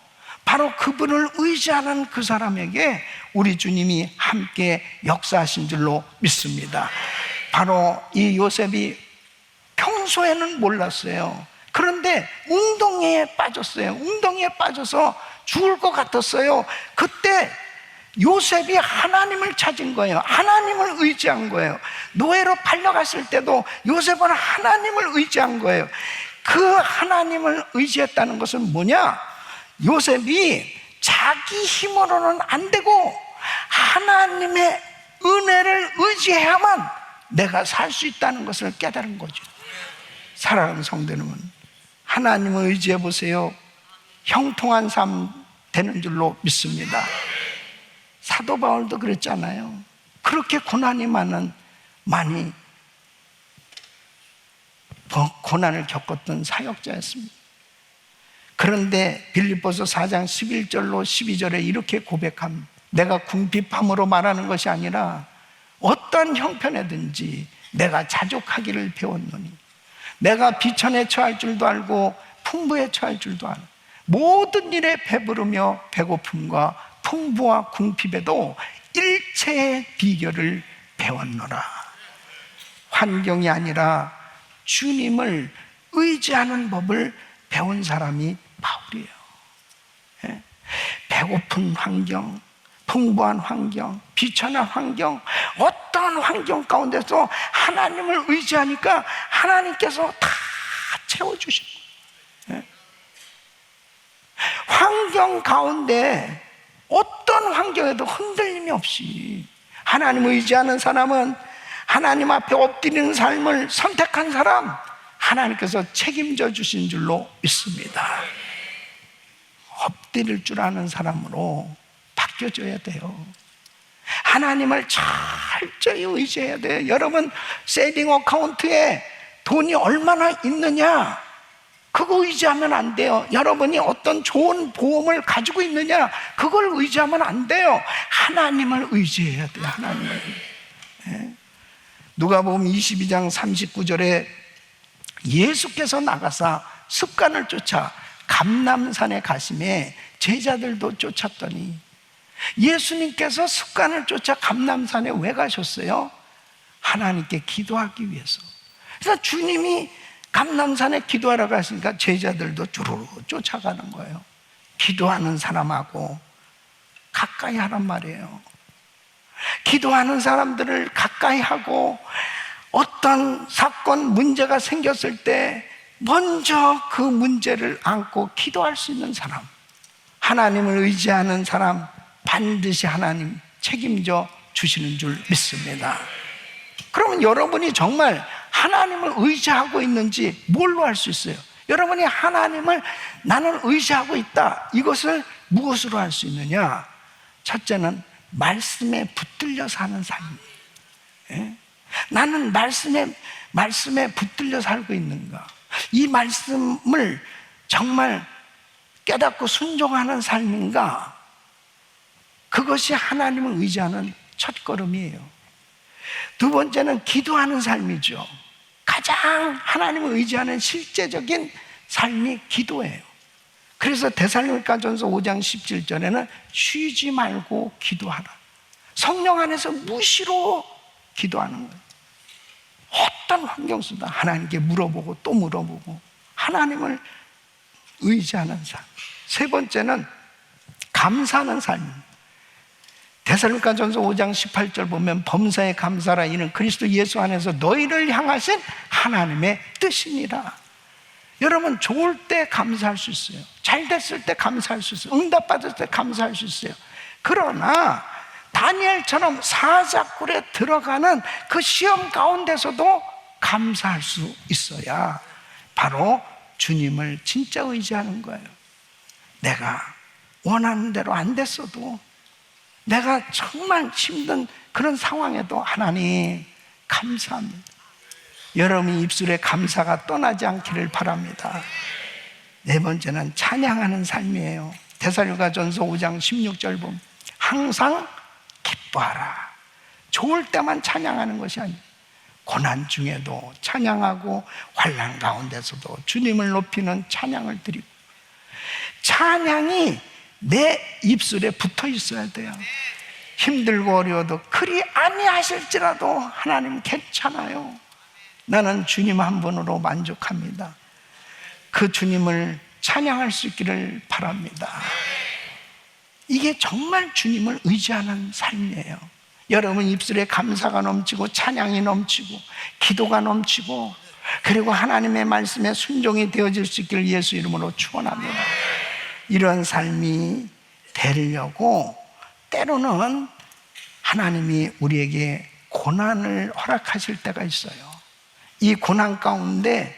바로 그분을 의지하는 그 사람에게 우리 주님이 함께 역사하신 줄로 믿습니다. 바로 이 요셉이 평소에는 몰랐어요. 그런데 웅덩이에 빠졌어요. 웅덩이에 빠져서 죽을 것 같았어요. 그때 요셉이 하나님을 찾은 거예요. 하나님을 의지한 거예요. 노예로 팔려갔을 때도 요셉은 하나님을 의지한 거예요. 그 하나님을 의지했다는 것은 뭐냐? 요셉이 자기 힘으로는 안 되고 하나님의 은혜를 의지해야만 내가 살 수 있다는 것을 깨달은 거죠. 사랑하는 성도 여러분, 하나님을 의지해 보세요. 형통한 삶 되는 줄로 믿습니다. 사도 바울도 그랬잖아요. 그렇게 고난이 많이 고난을 겪었던 사역자였습니다. 그런데 빌립보서 4장 11절로 12절에 이렇게 고백합니다. 내가 궁핍함으로 말하는 것이 아니라 어떤 형편에든지 내가 자족하기를 배웠노니 내가 비천에 처할 줄도 알고 풍부에 처할 줄도 알아. 모든 일에 배부르며 배고픔과 풍부와 궁핍에도 일체의 비결을 배웠노라. 환경이 아니라 주님을 의지하는 법을 배운 사람이 바울이에요. 배고픈 환경, 풍부한 환경, 비천한 환경, 어떤 환경 가운데서 하나님을 의지하니까 하나님께서 다 채워주신 거예요. 환경 가운데 어떤 환경에도 흔들림이 없이 하나님을 의지하는 사람은, 하나님 앞에 엎드리는 삶을 선택한 사람, 하나님께서 책임져 주신 줄로 믿습니다. 엎드릴 줄 아는 사람으로 바뀌어줘야 돼요. 하나님을 철저히 의지해야 돼요. 여러분, 세이빙 어카운트에 돈이 얼마나 있느냐, 그거 의지하면 안 돼요. 여러분이 어떤 좋은 보험을 가지고 있느냐, 그걸 의지하면 안 돼요. 하나님을 의지해야 돼요. 하나님을. 누가복음 22장 39절에 예수께서 나가사 습관을 쫓아 감람산에 가심에 제자들도 쫓았더니, 예수님께서 습관을 쫓아 감람산에 왜 가셨어요? 하나님께 기도하기 위해서. 그래서 주님이 감람산에 기도하러 가시니까 제자들도 주르르 쫓아가는 거예요. 기도하는 사람하고 가까이 하란 말이에요. 기도하는 사람들을 가까이 하고, 어떤 사건, 문제가 생겼을 때 먼저 그 문제를 안고 기도할 수 있는 사람, 하나님을 의지하는 사람, 반드시 하나님 책임져 주시는 줄 믿습니다. 그러면 여러분이 정말 하나님을 의지하고 있는지 뭘로 알 수 있어요? 여러분이 하나님을 나는 의지하고 있다, 이것을 무엇으로 알 수 있느냐? 첫째는 말씀에 붙들려 사는 삶이에요. 나는 말씀에 붙들려 살고 있는가? 이 말씀을 정말 깨닫고 순종하는 삶인가? 그것이 하나님을 의지하는 첫걸음이에요. 두 번째는 기도하는 삶이죠. 가장 하나님을 의지하는 실제적인 삶이 기도예요. 그래서 데살로니가전서 5장 17절에는 쉬지 말고 기도하라. 성령 안에서 무시로 기도하는 거예요. 어떤 환경 속에도 하나님께 물어보고 또 물어보고 하나님을 의지하는 삶. 세 번째는 감사하는 삶입니다. 데살로니가전서 5장 18절 보면 범사에 감사라, 이는 그리스도 예수 안에서 너희를 향하신 하나님의 뜻이니라. 여러분, 좋을 때 감사할 수 있어요. 잘 됐을 때 감사할 수 있어요. 응답받을 때 감사할 수 있어요. 그러나 다니엘처럼 사자굴에 들어가는 그 시험 가운데서도 감사할 수 있어야 바로 주님을 진짜 의지하는 거예요. 내가 원하는 대로 안 됐어도, 내가 정말 힘든 그런 상황에도 하나님 감사합니다. 여러분의 입술에 감사가 떠나지 않기를 바랍니다. 네 번째는 찬양하는 삶이에요. 데살로니가전서 5장 16절 보면 항상 기뻐하라. 좋을 때만 찬양하는 것이 아니에요. 고난 중에도 찬양하고 환난 가운데서도 주님을 높이는 찬양을 드리고, 찬양이 내 입술에 붙어 있어야 돼요. 힘들고 어려워도 그리 아니하실지라도 하나님 괜찮아요. 나는 주님 한 분으로 만족합니다. 그 주님을 찬양할 수 있기를 바랍니다. 이게 정말 주님을 의지하는 삶이에요. 여러분 입술에 감사가 넘치고 찬양이 넘치고 기도가 넘치고, 그리고 하나님의 말씀에 순종이 되어질 수 있기를 예수 이름으로 축원합니다. 이런 삶이 되려고 때로는 하나님이 우리에게 고난을 허락하실 때가 있어요. 이 고난 가운데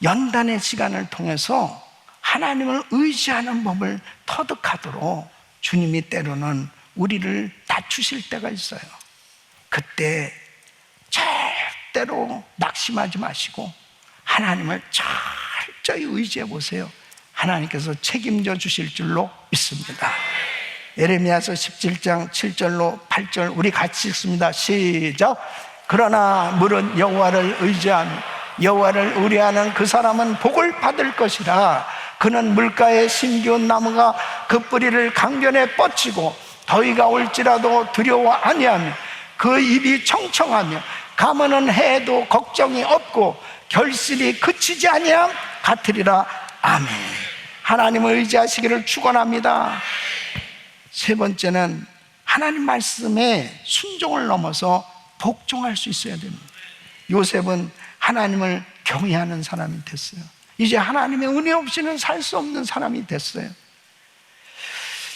연단의 시간을 통해서 하나님을 의지하는 법을 터득하도록 주님이 때로는 우리를 낮추실 때가 있어요. 그때 절대로 낙심하지 마시고 하나님을 철저히 의지해 보세요. 하나님께서 책임져 주실 줄로 믿습니다. 예레미야서 17장 7절로 8절 우리 같이 읽습니다. 시작. 그러나 물은 여호와를 의지하며 여호와를 의뢰하는 그 사람은 복을 받을 것이라. 그는 물가에 심기운 나무가 그 뿌리를 강변에 뻗치고 더위가 올지라도 두려워 아니하며 그 입이 청청하며 가무는 해에도 걱정이 없고 결실이 그치지 아니함 같으리라. 아멘. 하나님을 의지하시기를 축원합니다. 세 번째는 하나님 말씀에 순종을 넘어서 복종할 수 있어야 됩니다. 요셉은 하나님을 경외하는 사람이 됐어요. 이제 하나님의 은혜 없이는 살 수 없는 사람이 됐어요.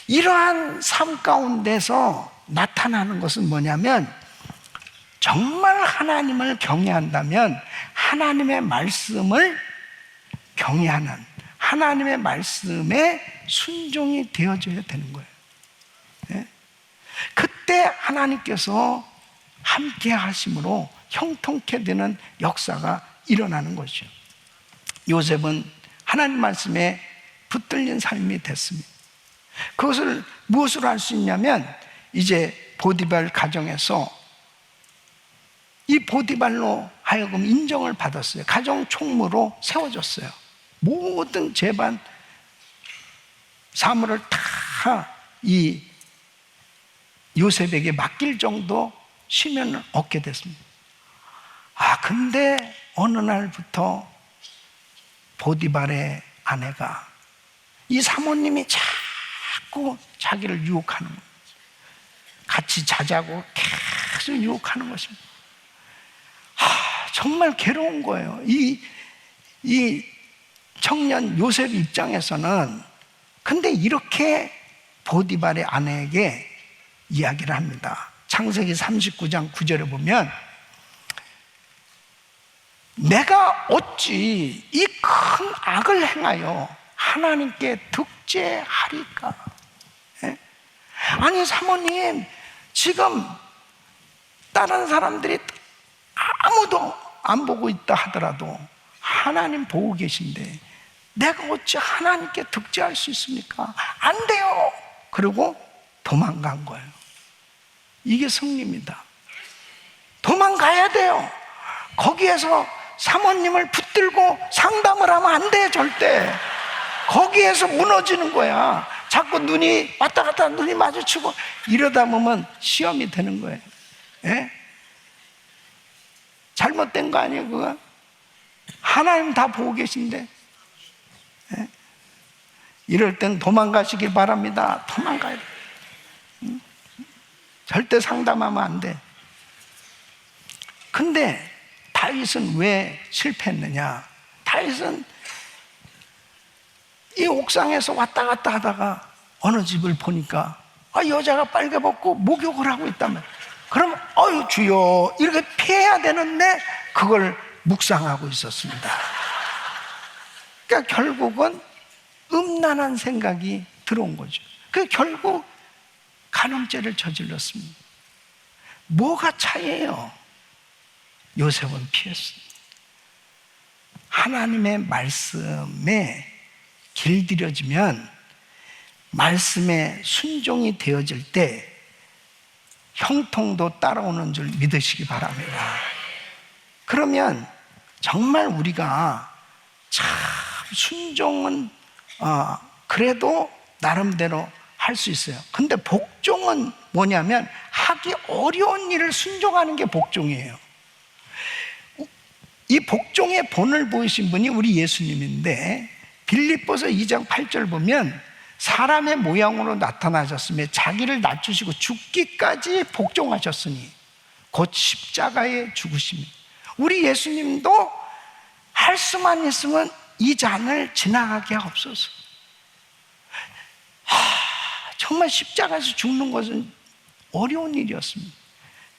이러한 삶 가운데서 나타나는 것은 뭐냐면, 정말 하나님을 경외한다면 하나님의 말씀을 경외하는, 하나님의 말씀에 순종이 되어져야 되는 거예요. 네? 그때 하나님께서 함께 하심으로 형통케 되는 역사가 일어나는 것이죠. 요셉은 하나님 말씀에 붙들린 삶이 됐습니다. 그것을 무엇으로 할 수 있냐면, 이제 보디발 가정에서 이 보디발로 하여금 인정을 받았어요. 가정 총무로 세워졌어요. 모든 재반 사물을 다 이 요셉에게 맡길 정도 시면을 얻게 됐습니다. 근데 어느 날부터 보디발의 아내가, 이 사모님이 자꾸 자기를 유혹하는 거예요. 같이 자자고 계속 유혹하는 것입니다. 정말 괴로운 거예요. 이 청년 요셉 입장에서는. 근데 이렇게 보디발의 아내에게 이야기를 합니다. 창세기 39장 9절에 보면, 내가 어찌 이 큰 악을 행하여 하나님께 득죄하리까? 예? 아니 사모님, 지금 다른 사람들이 아무도 안 보고 있다 하더라도 하나님 보고 계신데 내가 어찌 하나님께 득죄할 수 있습니까? 안 돼요. 그리고 도망간 거예요. 이게 승리입니다. 도망가야 돼요. 거기에서 사모님을 붙들고 상담을 하면 안 돼, 절대. 거기에서 무너지는 거야. 자꾸 눈이 왔다 갔다 눈이 마주치고 이러다 보면 시험이 되는 거예요. 예? 잘못된 거 아니에요, 그거? 하나님 다 보고 계신데. 예? 이럴 땐 도망가시길 바랍니다. 도망가야 돼. 절대 상담하면 안 돼. 근데 다윗은 왜 실패했느냐? 다윗은 이 옥상에서 왔다 갔다 하다가 어느 집을 보니까 여자가 빨개 벗고 목욕을 하고 있다면, 그러면 주여 이렇게 피해야 되는데 그걸 묵상하고 있었습니다. 그러니까 결국은 음란한 생각이 들어온 거죠. 그 결국 간음죄를 저질렀습니다. 뭐가 차이예요? 요셉은 피했습니다. 하나님의 말씀에 길들여지면, 말씀에 순종이 되어질 때 형통도 따라오는 줄 믿으시기 바랍니다. 그러면 정말 우리가 참 순종은 그래도 나름대로 할 수 있어요. 근데 복종은 뭐냐면 하기 어려운 일을 순종하는 게 복종이에요. 이 복종의 본을 보이신 분이 우리 예수님인데, 빌립보서 2장 8절 보면 사람의 모양으로 나타나셨으며 자기를 낮추시고 죽기까지 복종하셨으니 곧 십자가에 죽으심이. 우리 예수님도 할 수만 있으면 이 잔을 지나가게 하옵소서. 정말 십자가에서 죽는 것은 어려운 일이었습니다.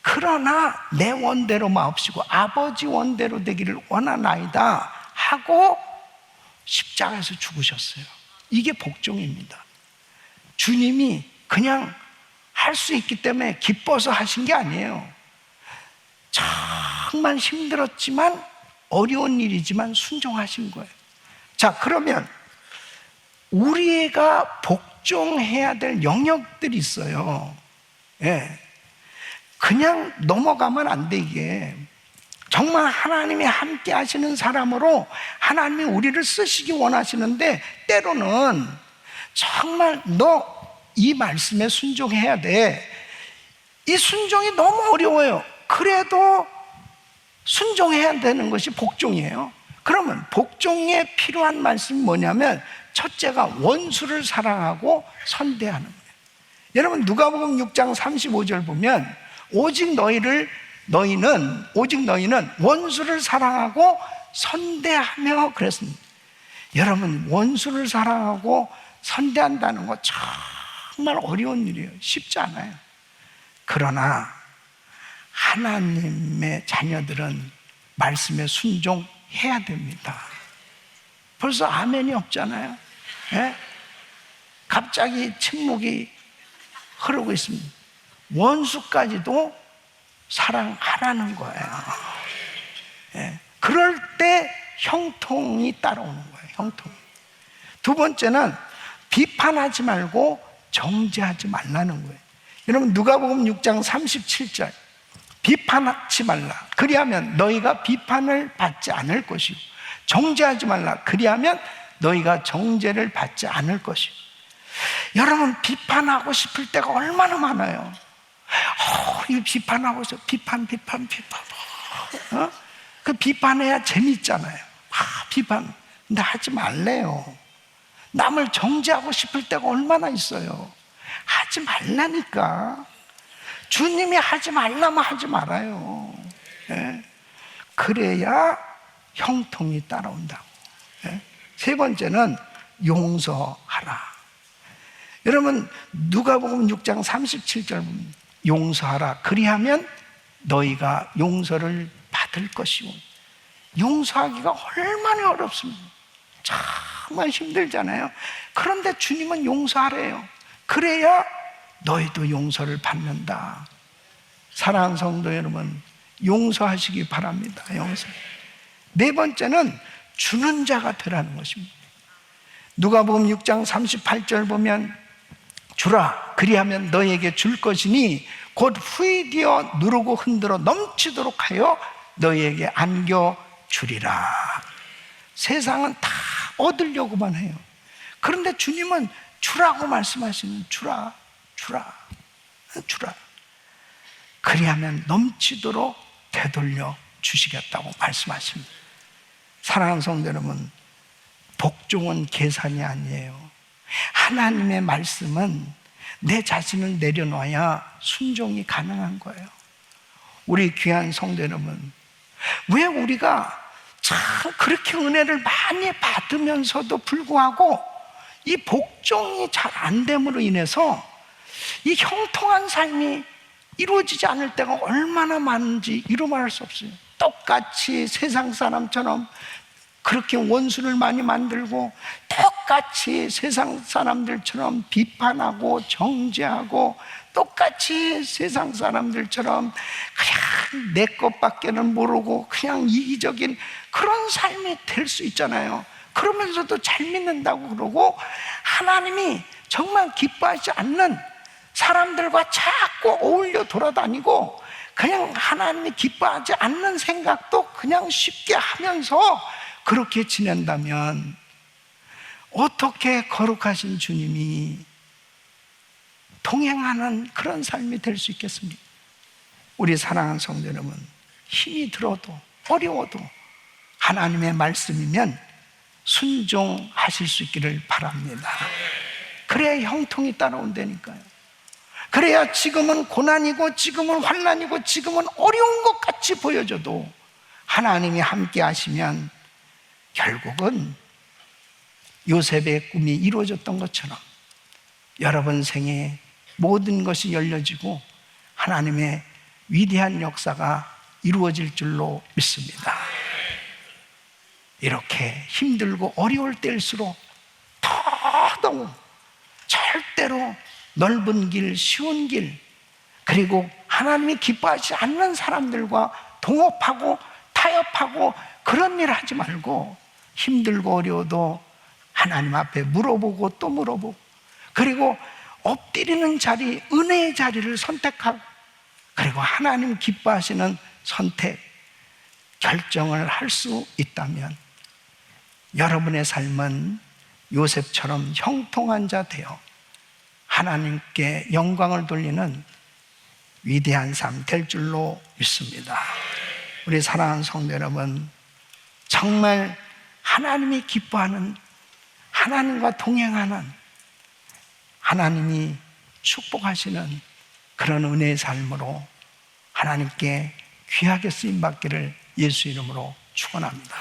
그러나 내 원대로 마옵시고 아버지 원대로 되기를 원하나이다 하고 십자가에서 죽으셨어요. 이게 복종입니다. 주님이 그냥 할 수 있기 때문에 기뻐서 하신 게 아니에요. 정말 힘들었지만, 어려운 일이지만 순종하신 거예요. 자, 그러면 우리가 복종해야 될 영역들이 있어요. 예. 그냥 넘어가면 안 돼. 이게 정말 하나님이 함께 하시는 사람으로 하나님이 우리를 쓰시기 원하시는데, 때로는 정말 너 이 말씀에 순종해야 돼. 이 순종이 너무 어려워요. 그래도 순종해야 되는 것이 복종이에요. 그러면 복종에 필요한 말씀이 뭐냐면, 첫째가 원수를 사랑하고 선대하는 거예요. 여러분, 누가복음 6장 35절 보면 오직 너희는 원수를 사랑하고 선대하며 그랬습니다. 여러분, 원수를 사랑하고 선대한다는 거 정말 어려운 일이에요. 쉽지 않아요. 그러나 하나님의 자녀들은 말씀에 순종해야 됩니다. 벌써 아멘이 없잖아요. 예? 갑자기 침묵이 흐르고 있습니다. 원수까지도 사랑하라는 거예요. 예. 그럴 때 형통이 따라오는 거예요. 형통. 두 번째는 비판하지 말고 정죄하지 말라는 거예요. 여러분, 누가복음 6장 37절, 비판하지 말라. 그리하면 너희가 비판을 받지 않을 것이고, 정죄하지 말라. 그리하면 너희가 정죄를 받지 않을 것이고. 여러분, 비판하고 싶을 때가 얼마나 많아요. 이 비판하고 있어. 비판. 그 비판해야 재밌잖아요. 비판. 근데 하지 말래요. 남을 정죄하고 싶을 때가 얼마나 있어요. 하지 말라니까. 주님이 하지 말라면 하지 말아요. 예? 그래야 형통이 따라온다고. 예? 세 번째는 용서하라. 여러분, 누가복음 6장 37절 보면 용서하라. 그리하면 너희가 용서를 받을 것이오. 용서하기가 얼마나 어렵습니까? 정말 힘들잖아요. 그런데 주님은 용서하래요. 그래야 너희도 용서를 받는다. 사랑하는 성도 여러분, 용서하시기 바랍니다. 용서. 네 번째는 주는 자가 되라는 것입니다. 누가복음 6장 38절 보면 주라. 그리하면 너희에게 줄 것이니 곧 후이되어 누르고 흔들어 넘치도록 하여 너희에게 안겨주리라. 세상은 다 얻으려고만 해요. 그런데 주님은 주라고 말씀하시는, 주라. 그리하면 넘치도록 되돌려 주시겠다고 말씀하십니다. 사랑하는 성도 여러분, 복종은 계산이 아니에요. 하나님의 말씀은 내 자신을 내려놔야 순종이 가능한 거예요. 우리 귀한 성도 여러분, 왜 우리가 참 그렇게 은혜를 많이 받으면서도 불구하고 이 복종이 잘 안 됨으로 인해서 이 형통한 삶이 이루어지지 않을 때가 얼마나 많은지 이루 말할 수 없어요. 똑같이 세상 사람처럼 그렇게 원수를 많이 만들고 똑같이 세상 사람들처럼 비판하고 정죄하고 똑같이 세상 사람들처럼 그냥 내 것밖에는 모르고 그냥 이기적인 그런 삶이 될 수 있잖아요. 그러면서도 잘 믿는다고 그러고 하나님이 정말 기뻐하지 않는 사람들과 자꾸 어울려 돌아다니고 그냥 하나님이 기뻐하지 않는 생각도 그냥 쉽게 하면서 그렇게 지낸다면 어떻게 거룩하신 주님이 동행하는 그런 삶이 될 수 있겠습니까? 우리 사랑하는 성도 여러분, 힘이 들어도 어려워도 하나님의 말씀이면 순종하실 수 있기를 바랍니다. 그래야 형통이 따라온다니까요. 그래야 지금은 고난이고 지금은 환난이고 지금은 어려운 것 같이 보여져도 하나님이 함께 하시면 결국은 요셉의 꿈이 이루어졌던 것처럼 여러분 생에 모든 것이 열려지고 하나님의 위대한 역사가 이루어질 줄로 믿습니다. 이렇게 힘들고 어려울 때일수록 더더욱 절대로 넓은 길, 쉬운 길, 그리고 하나님이 기뻐하지 않는 사람들과 동업하고 타협하고 그런 일 하지 말고 힘들고 어려워도 하나님 앞에 물어보고 또 물어보고, 그리고 엎드리는 자리, 은혜의 자리를 선택하고, 그리고 하나님 기뻐하시는 선택, 결정을 할 수 있다면 여러분의 삶은 요셉처럼 형통한 자 되어 하나님께 영광을 돌리는 위대한 삶 될 줄로 믿습니다. 우리 사랑하는 성도 여러분, 정말 하나님이 기뻐하는, 하나님과 동행하는, 하나님이 축복하시는 그런 은혜의 삶으로 하나님께 귀하게 쓰임받기를 예수 이름으로 축원합니다.